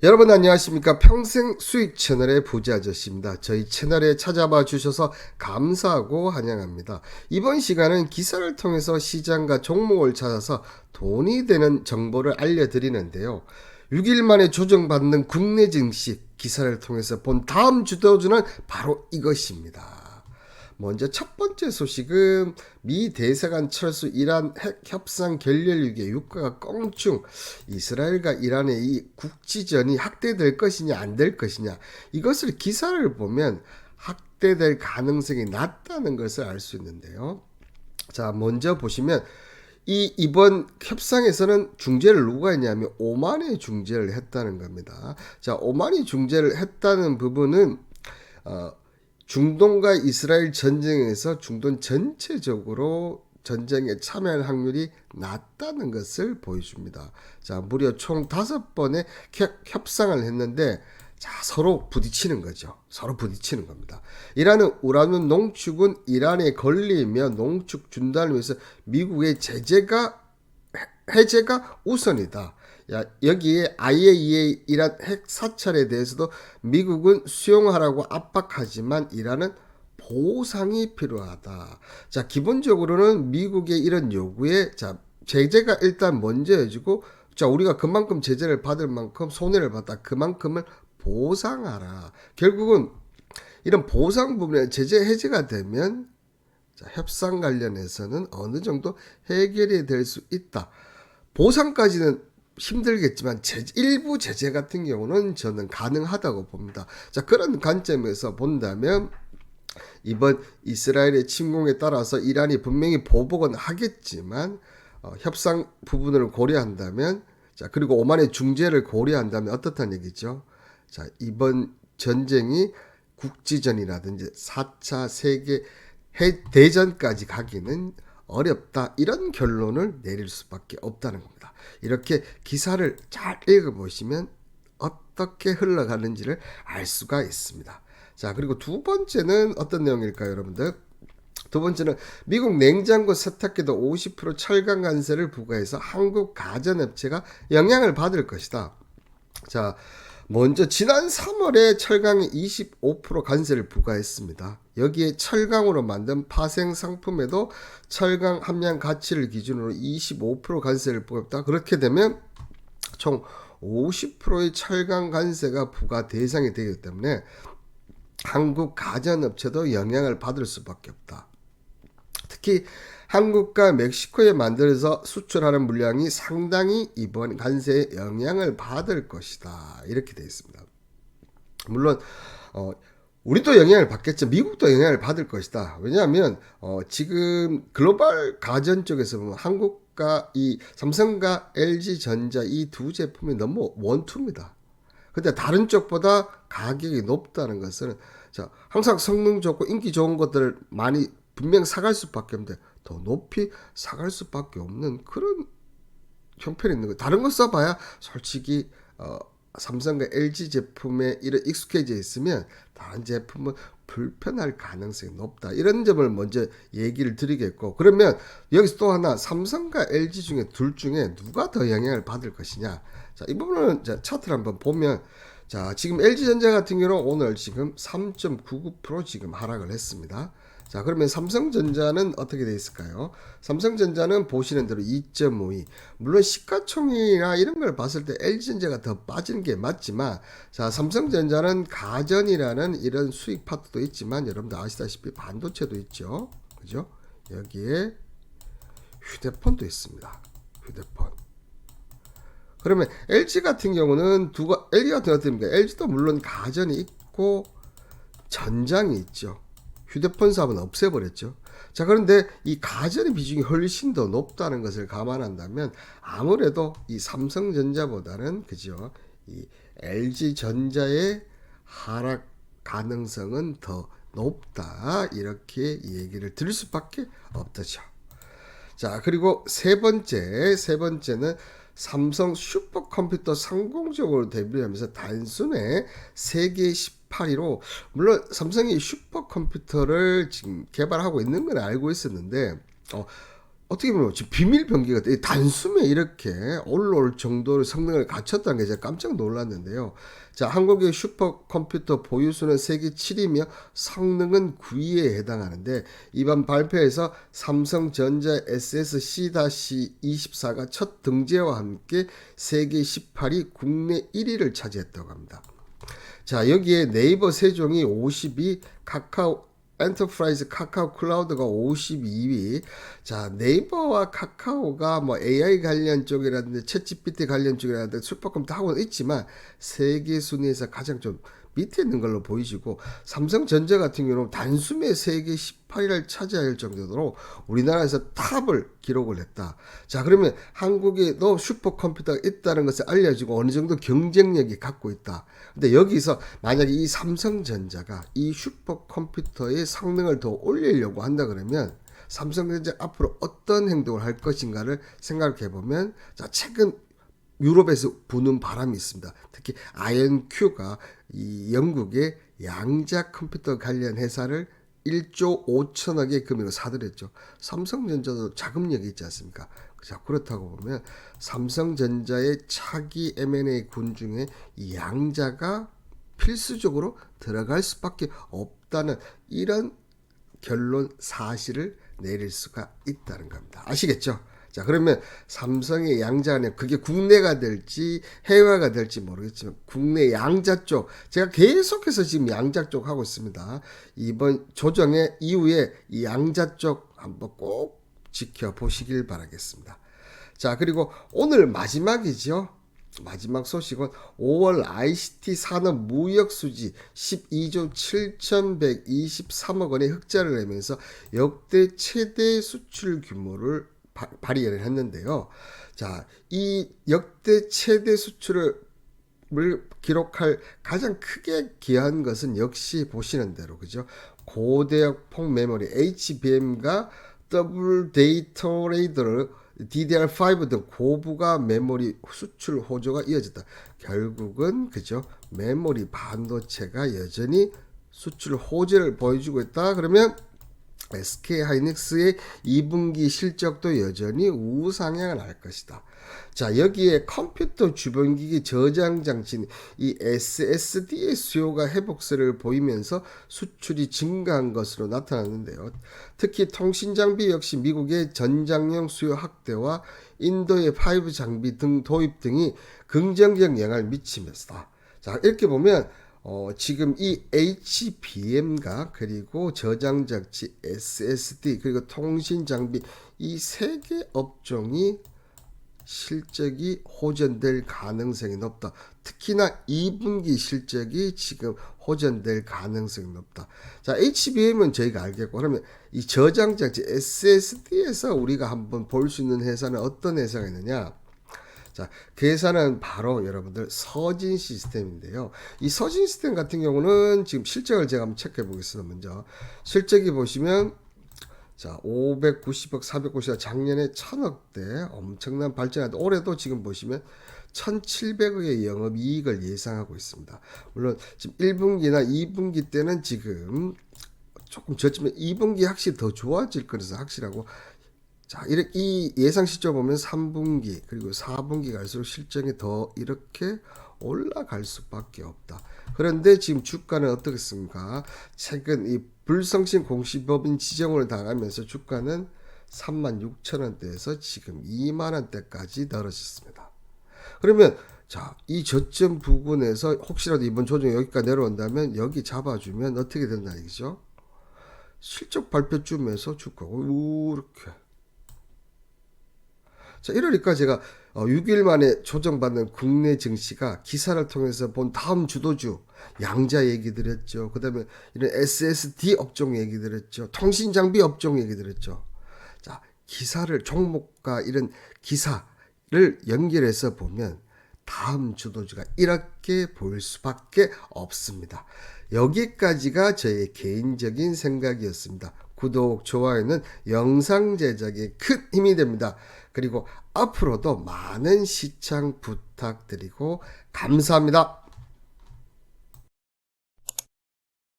여러분 안녕하십니까? 평생 수익 채널의 부자 아저씨입니다. 저희 채널에 찾아봐 주셔서 감사하고 환영합니다. 이번 시간은 기사를 통해서 시장과 종목을 찾아서 돈이 되는 정보를 알려드리는데요. 6일 만에 조정받는 국내 증시 기사를 통해서 본 다음 주도주는 바로 이것입니다. 먼저 첫 번째 소식은 미 대사관 철수 이란 핵 협상 결렬 위기에 유가가 껑충. 이스라엘과 이란의 이 국지전이 확대될 것이냐 안 될 것이냐, 이것을 기사를 보면 확대될 가능성이 낮다는 것을 알 수 있는데요. 자, 먼저 보시면 이번 협상에서는 중재를 누가 했냐면 오만이 중재를 했다는 겁니다. 자, 오만이 중재를 했다는 부분은 어, 중동과 이스라엘 전쟁에서 중동 전체적으로 전쟁에 참여할 확률이 낮다는 것을 보여줍니다. 자, 무려 총 5번의 협상을 했는데, 자, 서로 부딪히는 거죠. 서로 부딪히는 겁니다. 이란은 우라늄 농축은 이란에 걸리며 농축 중단을 위해서 미국의 해제가 우선이다. 여기에 IAEA 이란 핵 사찰에 대해서도 미국은 수용하라고 압박하지만 이란은 보상이 필요하다. 자, 기본적으로는 미국의 이런 요구에, 자, 제재가 일단 먼저 해주고, 자, 우리가 그만큼 제재를 받을 만큼 손해를 봤다, 그만큼을 보상하라. 결국은 이런 보상 부분에 제재 해제가 되면, 자, 협상 관련해서는 어느 정도 해결이 될 수 있다. 보상까지는 힘들겠지만 일부 제재 같은 경우는 저는 가능하다고 봅니다. 자, 그런 관점에서 본다면 이번 이스라엘의 침공에 따라서 이란이 분명히 보복은 하겠지만, 협상 부분을 고려한다면, 자, 그리고 오만의 중재를 고려한다면 어떻다는 얘기죠. 자, 이번 전쟁이 국지전이라든지 4차 세계 대전까지 가기는 어렵다, 이런 결론을 내릴 수밖에 없다는 겁니다. 이렇게 기사를 잘 읽어보시면 어떻게 흘러가는지를 알 수가 있습니다. 자, 그리고 두 번째는 어떤 내용일까요, 여러분들? 두 번째는 미국 냉장고 세탁기도 50% 철강 관세를 부과해서 한국 가전업체가 영향을 받을 것이다. 자, 먼저 지난 3월에 철강에 25% 관세를 부과했습니다. 여기에 철강으로 만든 파생 상품에도 철강 함량 가치를 기준으로 25% 관세를 부과했다. 그렇게 되면 총 50%의 철강 관세가 부과 대상이 되기 때문에 한국 가전업체도 영향을 받을 수밖에 없다. 특히 한국과 멕시코에 만들어서 수출하는 물량이 상당히 이번 관세에 영향을 받을 것이다, 이렇게 되어 있습니다. 물론 우리도 영향을 받겠죠. 미국도 영향을 받을 것이다. 왜냐하면 지금 글로벌 가전 쪽에서 보면 한국과 이 삼성과 LG전자 이 두 제품이 너무 원투입니다. 근데 다른 쪽보다 가격이 높다는 것은, 자, 항상 성능 좋고 인기 좋은 것들을 많이 분명 사갈 수밖에 없는데 더 높이 사갈 수밖에 없는 그런 형편이 있는 거예요. 다른 거 써봐야 솔직히 삼성과 LG 제품에 이런 익숙해져 있으면 다른 제품은 불편할 가능성이 높다, 이런 점을 먼저 얘기를 드리겠고, 그러면 여기서 또 하나, 삼성과 LG 중에 둘 중에 누가 더 영향을 받을 것이냐. 자, 이 부분은 차트를 한번 보면, 자, 지금 LG전자 같은 경우는 오늘 지금 3.99% 지금 하락을 했습니다. 자, 그러면 삼성전자는 어떻게 돼 있을까요? 삼성전자는 보시는 대로 2.52. 물론 시가총이나 이런 걸 봤을 때 LG전자가 더 빠지는 게 맞지만, 자, 삼성전자는 가전이라는 이런 수익 파트도 있지만 여러분들 아시다시피 반도체도 있죠. 그죠? 여기에 휴대폰도 있습니다. 휴대폰. 그러면 LG 같은 경우는 LG 같은 거 어떻습니까? LG도 물론 가전이 있고 전장이 있죠. 휴대폰 사업은 없애버렸죠. 자, 그런데 이 가전의 비중이 훨씬 더 높다는 것을 감안한다면 아무래도 이 삼성전자보다는, 그죠, 이 LG전자의 하락 가능성은 더 높다, 이렇게 얘기를 드릴 수밖에 없다죠. 자, 그리고 세 번째는 삼성 슈퍼컴퓨터 성공적으로 데뷔하면서 단순히 세계 18위로, 물론 삼성이 슈퍼컴퓨터를 지금 개발하고 있는 건 알고 있었는데 어떻게 보면 지금 비밀 병기가 단숨에 이렇게 올라올 정도의 성능을 갖췄다는 게 제가 깜짝 놀랐는데요. 자, 한국의 슈퍼컴퓨터 보유수는 세계 7위며 성능은 9위에 해당하는데 이번 발표에서 삼성전자 SSC-24가 첫 등재와 함께 세계 18위, 국내 1위를 차지했다고 합니다. 자, 여기에 네이버 세종이 52, 카카오 엔터프라이즈 카카오 클라우드가 52위. 자, 네이버와 카카오가 뭐 AI 관련 쪽이라든지 챗GPT 관련 쪽이라든지 슈퍼컴퓨터 하고는 있지만 세계 순위에서 가장 좀 밑에 있는 걸로 보이시고, 삼성전자 같은 경우는 단숨에 세계 18위를 차지할 정도로 우리나라에서 탑을 기록을 했다. 자, 그러면 한국에도 슈퍼컴퓨터가 있다는 것을 알려주고 어느 정도 경쟁력이 갖고 있다. 근데 여기서 만약에 이 삼성전자가 이 슈퍼컴퓨터의 성능을 더 올리려고 한다 그러면 삼성전자 앞으로 어떤 행동을 할 것인가를 생각해 보면, 자, 최근 유럽에서 부는 바람이 있습니다. 특히 IonQ가 이 영국의 양자 컴퓨터 관련 회사를 1조 5천억의 금액을 사들였죠. 삼성전자도 자금력이 있지 않습니까? 자, 그렇다고 보면 삼성전자의 차기 M&A 군 중에 이 양자가 필수적으로 들어갈 수밖에 없다는 이런 결론 사실을 내릴 수가 있다는 겁니다. 아시겠죠? 자, 그러면 삼성의 양자는 그게 국내가 될지 해외가 될지 모르겠지만 국내 양자 쪽, 제가 계속해서 지금 양자 쪽 하고 있습니다. 이번 조정의 이후에 이 양자 쪽 한번 꼭 지켜보시길 바라겠습니다. 자, 그리고 오늘 마지막이죠. 마지막 소식은 5월 ICT 산업 무역 수지 12조 7,123억 원의 흑자를 내면서 역대 최대 수출 규모를 발휘를 했는데요. 자, 이 역대 최대 수출을 기록할 가장 크게 기여한 것은 역시 보시는 대로, 그죠? 고대역 폭 메모리 HBM과 더블 데이터 레이더를 DDR5 등 고부가 메모리 수출 호조가 이어졌다. 결국은 그죠? 메모리 반도체가 여전히 수출 호재를 보여주고 있다. 그러면 SK하이닉스의 2분기 실적도 여전히 우상향을 할 것이다. 자, 여기에 컴퓨터 주변기기 저장 장치인 이 SSD의 수요가 회복세를 보이면서 수출이 증가한 것으로 나타났는데요. 특히 통신 장비 역시 미국의 전장용 수요 확대와 인도의 5 장비 등 도입 등이 긍정적 영향을 미치면서다. 자, 이렇게 보면 지금 이 HBM과 그리고 저장 장치 SSD 그리고 통신 장비 이 세 개 업종이 실적이 호전될 가능성이 높다. 특히나 2분기 실적이 지금 호전될 가능성이 높다. 자, HBM은 저희가 알겠고, 그러면 이 저장 장치 SSD에서 우리가 한번 볼 수 있는 회사는 어떤 회사가 있느냐? 자, 그 회사는 바로 여러분들 서진 시스템인데요. 이 서진 시스템 같은 경우는 지금 실적을 제가 한번 체크해 보겠습니다. 먼저 실적이 보시면 자, 590억, 490억, 작년에 1000억대 엄청난 발전한데 올해도 지금 보시면 1700억의 영업이익을 예상하고 있습니다. 물론 지금 1분기나 2분기 때는 지금 조금 졌지만 2분기 확실히 더 좋아질 거라서 확실하고, 자, 이렇게 이 예상 실적 보면 3분기 그리고 4분기 갈수록 실적이 더 이렇게 올라갈 수밖에 없다. 그런데 지금 주가는 어떻겠습니까? 최근 이 불성신 공시법인 지정을 당하면서 주가는 36,000원대에서 지금 2만원대까지 떨어졌습니다. 그러면 자, 이 저점 부근에서 혹시라도 이번 조정이 여기까지 내려온다면 여기 잡아주면 어떻게 된다 이거죠? 실적 발표쯤에서 주가가 이렇게, 자, 이러니까 제가 6일 만에 조정받는 국내 증시가 기사를 통해서 본 다음 주도주 양자 얘기 드렸죠. 그 다음에 이런 SSD 업종 얘기 드렸죠. 통신장비 업종 얘기 드렸죠. 자, 기사를 종목과 이런 기사를 연결해서 보면 다음 주도주가 이렇게 보일 수밖에 없습니다. 여기까지가 저의 개인적인 생각이었습니다. 구독, 좋아요는 영상 제작에 큰 힘이 됩니다. 그리고 앞으로도 많은 시청 부탁드리고 감사합니다.